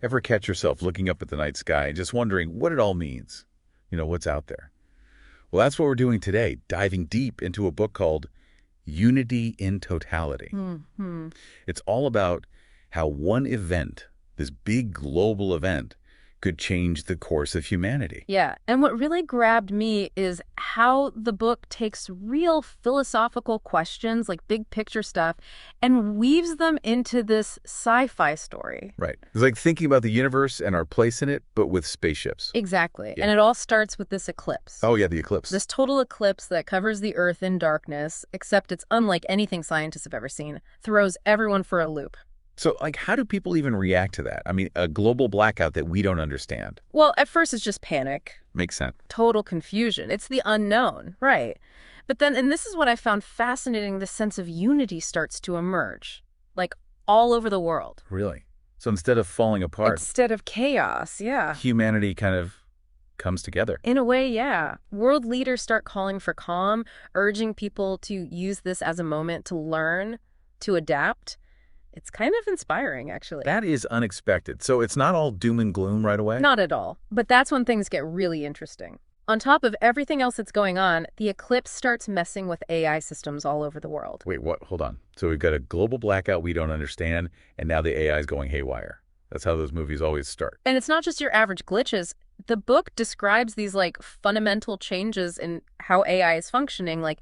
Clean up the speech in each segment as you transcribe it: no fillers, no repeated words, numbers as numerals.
Ever catch yourself looking up at the night sky and just wondering what it all means? What's out there? Well, that's what we're doing today, diving deep into a book called Unity in Totality. Hmm. It's all about how one event, this big global event, could change the course of humanity. Yeah, and what really grabbed me is how the book takes real philosophical questions, like big picture stuff, and weaves them into this sci-fi story. Right. It's like thinking about the universe and our place in it, but with spaceships. Exactly. Yeah. And it all starts with this eclipse. Oh, yeah, the eclipse. This total eclipse that covers the Earth in darkness, except it's unlike anything scientists have ever seen, throws everyone for a loop. So, how do people even react to that? I mean, a global blackout that we don't understand. Well, at first it's just panic. Makes sense. Total confusion. It's the unknown, right? But then, and this is what I found fascinating, the sense of unity starts to emerge, like all over the world. Really? So instead of falling apart, Instead of chaos, yeah. humanity kind of comes together. In a way, yeah. World leaders start calling for calm, urging people to use this as a moment to learn, to adapt. It's kind of inspiring, actually. That is unexpected. So it's not all doom and gloom right away? Not at all. But that's when things get really interesting. On top of everything else that's going on, the eclipse starts messing with AI systems all over the world. Wait, what? Hold on. So we've got a global blackout we don't understand, and now the AI is going haywire. That's how those movies always start. And it's not just your average glitches. The book describes these fundamental changes in how AI is functioning, like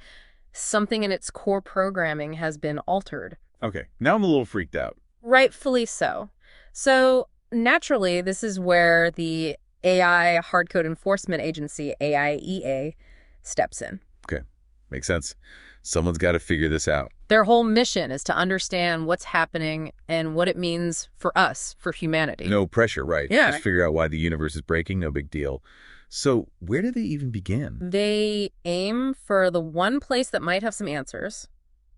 something in its core programming has been altered. Okay, now I'm a little freaked out. Rightfully so. So naturally, this is where the AI Hard Code Enforcement Agency, AIHEA, steps in. Okay, makes sense. Someone's got to figure this out. Their whole mission is to understand what's happening and what it means for us, for humanity. No pressure, right? Yeah. Just figure out why the universe is breaking, no big deal. So where do they even begin? They aim for the one place that might have some answers: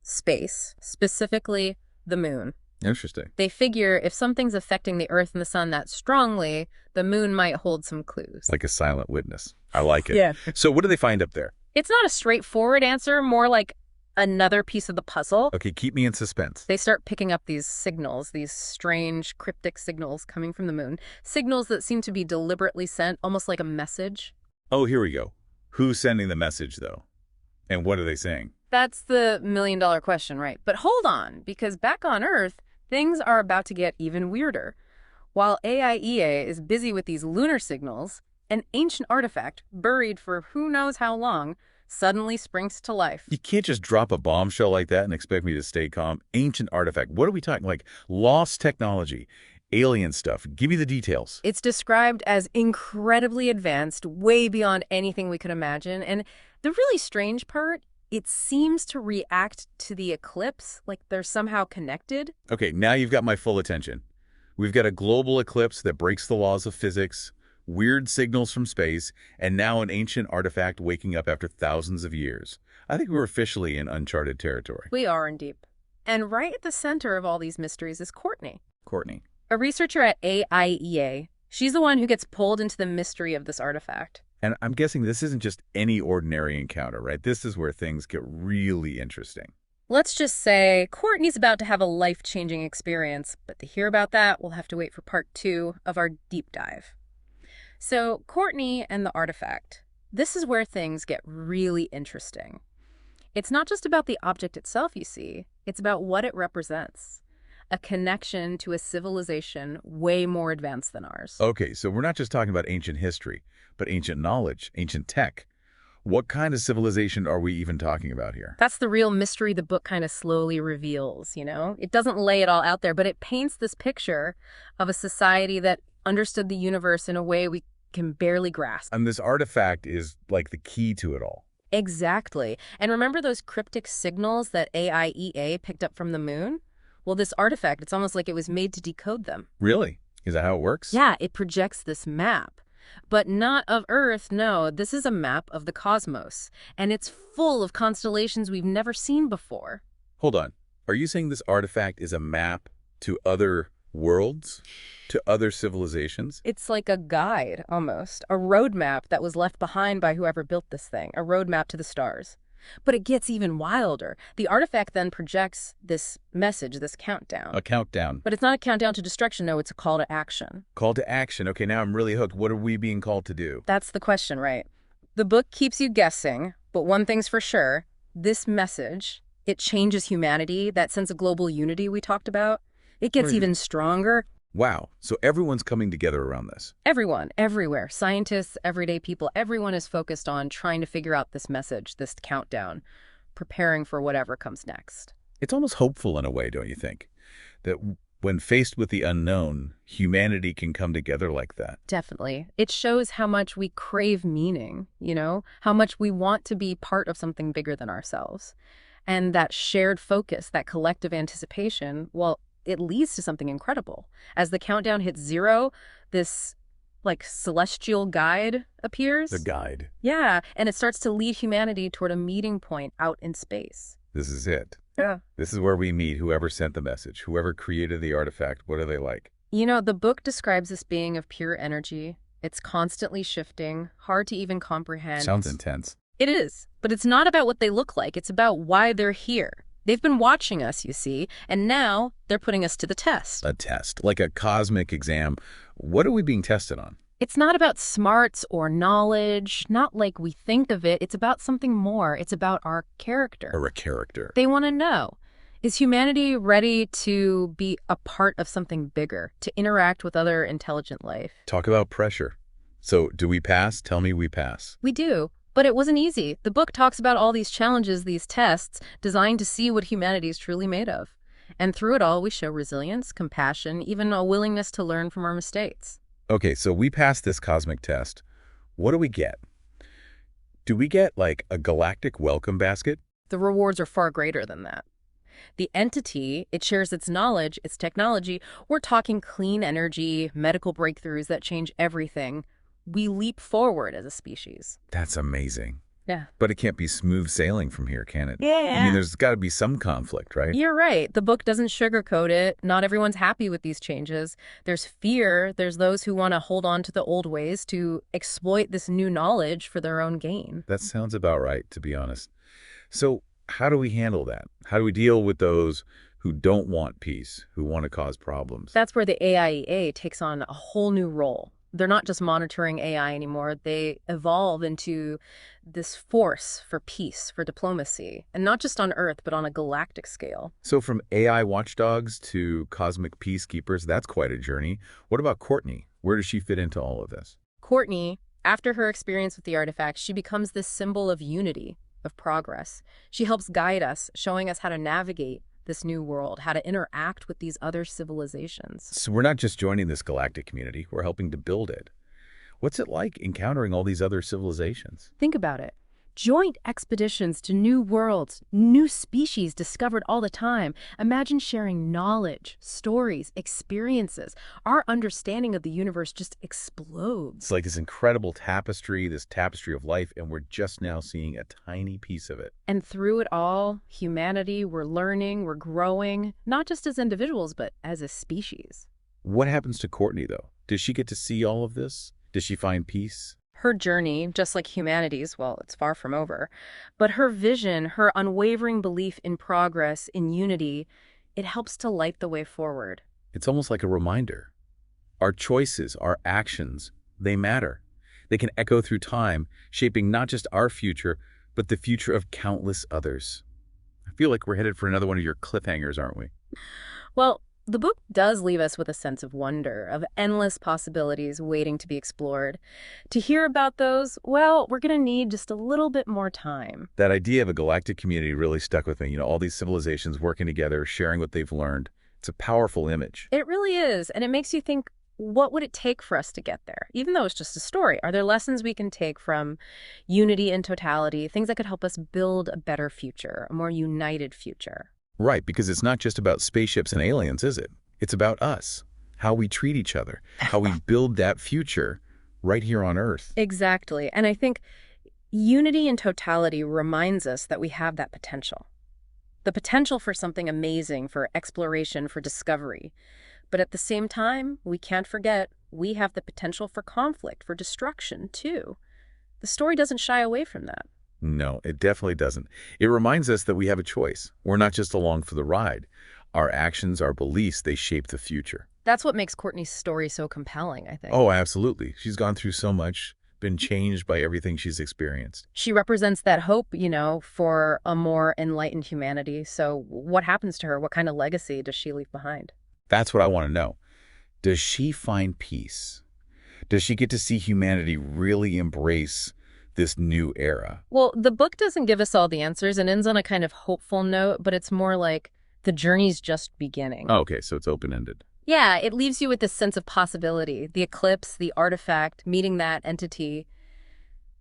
space, specifically the moon. Interesting. They figure if something's affecting the Earth and the sun that strongly, the moon might hold some clues. Like a silent witness. I like it. Yeah. So what do they find up there? It's not a straightforward answer, more like another piece of the puzzle. Okay, keep me in suspense. They start picking up these signals, these strange cryptic signals coming from the moon. Signals that seem to be deliberately sent, almost like a message. Oh, here we go. Who's sending the message, though? And what are they saying? That's the million-dollar question, right? But hold on, because back on Earth, things are about to get even weirder. While AIHEA is busy with these lunar signals, an ancient artifact, buried for who knows how long, suddenly springs to life. You can't just drop a bombshell like that and expect me to stay calm. Ancient artifact. What are we talking? Like lost technology, alien stuff. Give me the details. It's described as incredibly advanced, way beyond anything we could imagine. And the really strange part, it seems to react to the eclipse like they're somehow connected. Okay, now you've got my full attention. We've got a global eclipse that breaks the laws of physics, weird signals from space, and now an ancient artifact waking up after thousands of years. I think we're officially in uncharted territory. We are indeed. And right at the center of all these mysteries is Courtney, Courtney. a researcher at AIHEA. She's the one who gets pulled into the mystery of this artifact. And I'm guessing this isn't just any ordinary encounter, right? This is where things get really interesting. Let's just say Courtney's about to have a life-changing experience, but to hear about that, we'll have to wait for part 2 of our deep dive. So, Courtney and the artifact. This is where things get really interesting. It's not just about the object itself, you see. It's about what it represents. A connection to a civilization way more advanced than ours. Okay, so we're not just talking about ancient history, but ancient knowledge, ancient tech. What kind of civilization are we even talking about here? That's the real mystery the book kind of slowly reveals, you know? It doesn't lay it all out there, but it paints this picture of a society that understood the universe in a way we can barely grasp. And this artifact is like the key to it all. Exactly. And remember those cryptic signals that AIHEA picked up from the moon? Well, this artifact, it's almost like it was made to decode them. Really? Is that how it works? Yeah, it projects this map. But not of Earth, no. This is a map of the cosmos. And it's full of constellations we've never seen before. Hold on. Are you saying this artifact is a map to other worlds? To other civilizations? It's like a guide, almost. A roadmap that was left behind by whoever built this thing. A roadmap to the stars. But it gets even wilder. The artifact then projects this message, this countdown. A countdown. But it's not a countdown to destruction, no, it's a call to action. Call to action. Okay, now I'm really hooked. What are we being called to do? That's the question, right? The book keeps you guessing, but one thing's for sure, this message, it changes humanity, that sense of global unity we talked about. It gets even stronger. Wow, so everyone's coming together around this. Everyone, everywhere, scientists, everyday people, everyone is focused on trying to figure out this message, this countdown, preparing for whatever comes next. It's almost hopeful in a way, don't you think? That when faced with the unknown, humanity can come together like that. Definitely. It shows how much we crave meaning, how much we want to be part of something bigger than ourselves. And that shared focus, that collective anticipation, well, it leads to something incredible. As the countdown hits 0, this celestial guide appears. The guide. Yeah, and it starts to lead humanity toward a meeting point out in space. This is it. Yeah. This is where we meet whoever sent the message, whoever created the artifact. What are they like? The book describes this being of pure energy. It's constantly shifting, hard to even comprehend. Sounds intense. It is, but it's not about what they look like. It's about why they're here. They've been watching us, you see, and now they're putting us to the test. A test, like a cosmic exam. What are we being tested on? It's not about smarts or knowledge, not like we think of it. It's about something more. It's about our character. Or a character. They want to know, is humanity ready to be a part of something bigger, to interact with other intelligent life? Talk about pressure. So, do we pass? Tell me we pass. We do. But it wasn't easy. The book talks about all these challenges, these tests, designed to see what humanity is truly made of. And through it all, we show resilience, compassion, even a willingness to learn from our mistakes. Okay, so we passed this cosmic test. What do we get? Do we get, like, a galactic welcome basket? The rewards are far greater than that. The entity, it shares its knowledge, its technology. We're talking clean energy, medical breakthroughs that change everything. We leap forward as a species. That's amazing. Yeah. But it can't be smooth sailing from here, can it? Yeah. I mean, there's got to be some conflict, right? You're right. The book doesn't sugarcoat it. Not everyone's happy with these changes. There's fear. There's those who want to hold on to the old ways to exploit this new knowledge for their own gain. That sounds about right, to be honest. So how do we handle that? How do we deal with those who don't want peace, who want to cause problems? That's where the AIEA takes on a whole new role. They're not just monitoring AI anymore. They evolve into this force for peace, for diplomacy, and not just on Earth, but on a galactic scale. So from AI watchdogs to cosmic peacekeepers, that's quite a journey. What about Courtney? Where does she fit into all of this? Courtney, after her experience with the artifact, she becomes this symbol of unity, of progress. She helps guide us, showing us how to navigate this new world, how to interact with these other civilizations. So we're not just joining this galactic community, we're helping to build it. What's it like encountering all these other civilizations? Think about it. Joint expeditions to new worlds, new species discovered all the time. Imagine sharing knowledge, stories, experiences. Our understanding of the universe just explodes. It's like this incredible tapestry, this tapestry of life, and we're just now seeing a tiny piece of it. And through it all, humanity, we're learning, we're growing, not just as individuals, but as a species. What happens to Courtney, though? Does she get to see all of this? Does she find peace? Her journey, just like humanity's, well, it's far from over. But her vision, her unwavering belief in progress, in unity, it helps to light the way forward. It's almost like a reminder. Our choices, our actions, they matter. They can echo through time, shaping not just our future, but the future of countless others. I feel like we're headed for another one of your cliffhangers, aren't we? Well, the book does leave us with a sense of wonder, of endless possibilities waiting to be explored. To hear about those, well, we're going to need just a little bit more time. That idea of a galactic community really stuck with me. You know, all these civilizations working together, sharing what they've learned. It's a powerful image. It really is, and it makes you think, what would it take for us to get there? Even though it's just a story, are there lessons we can take from unity and totality, things that could help us build a better future, a more united future? Right, because it's not just about spaceships and aliens, is it? It's about us, how we treat each other, how we build that future right here on Earth. Exactly. And I think unity and totality reminds us that we have that potential. The potential for something amazing, for exploration, for discovery. But at the same time, we can't forget we have the potential for conflict, for destruction, too. The story doesn't shy away from that. No, it definitely doesn't. It reminds us that we have a choice. We're not just along for the ride. Our actions, our beliefs, they shape the future. That's what makes Courtney's story so compelling, I think. Oh, absolutely. She's gone through so much, been changed by everything she's experienced. She represents that hope, for a more enlightened humanity. So what happens to her? What kind of legacy does she leave behind? That's what I want to know. Does she find peace? Does she get to see humanity really embrace this new era? Well, the book doesn't give us all the answers and ends on a kind of hopeful note, but it's more like the journey's just beginning. Oh, okay, so it's open-ended. Yeah, it leaves you with this sense of possibility. The eclipse, the artifact, meeting that entity,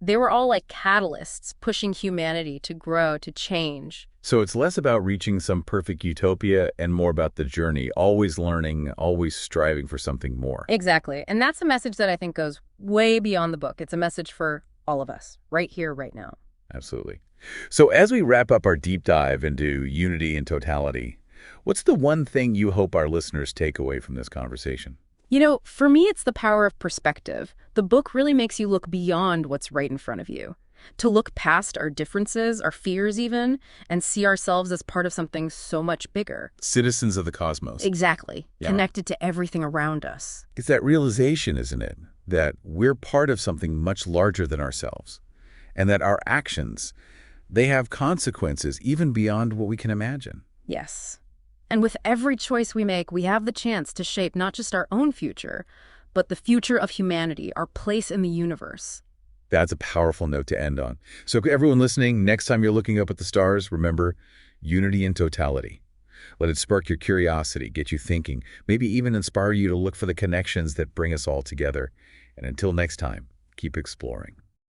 they were all like catalysts pushing humanity to grow, to change. So it's less about reaching some perfect utopia and more about the journey, always learning, always striving for something more. Exactly. And that's a message that I think goes way beyond the book. It's a message for all of us, right here, right now. Absolutely. So as we wrap up our deep dive into unity and totality, what's the one thing you hope our listeners take away from this conversation? For me, it's the power of perspective. The book really makes you look beyond what's right in front of you, to look past our differences, our fears even, and see ourselves as part of something so much bigger. Citizens of the cosmos. Exactly. Yeah. Connected to everything around us. It's that realization, isn't it, that we're part of something much larger than ourselves, and that our actions, they have consequences even beyond what we can imagine. Yes. And with every choice we make, we have the chance to shape not just our own future, but the future of humanity, our place in the universe. That's a powerful note to end on. So everyone listening, next time you're looking up at the stars, remember unity and totality. Let it spark your curiosity, get you thinking, maybe even inspire you to look for the connections that bring us all together. And until next time, keep exploring.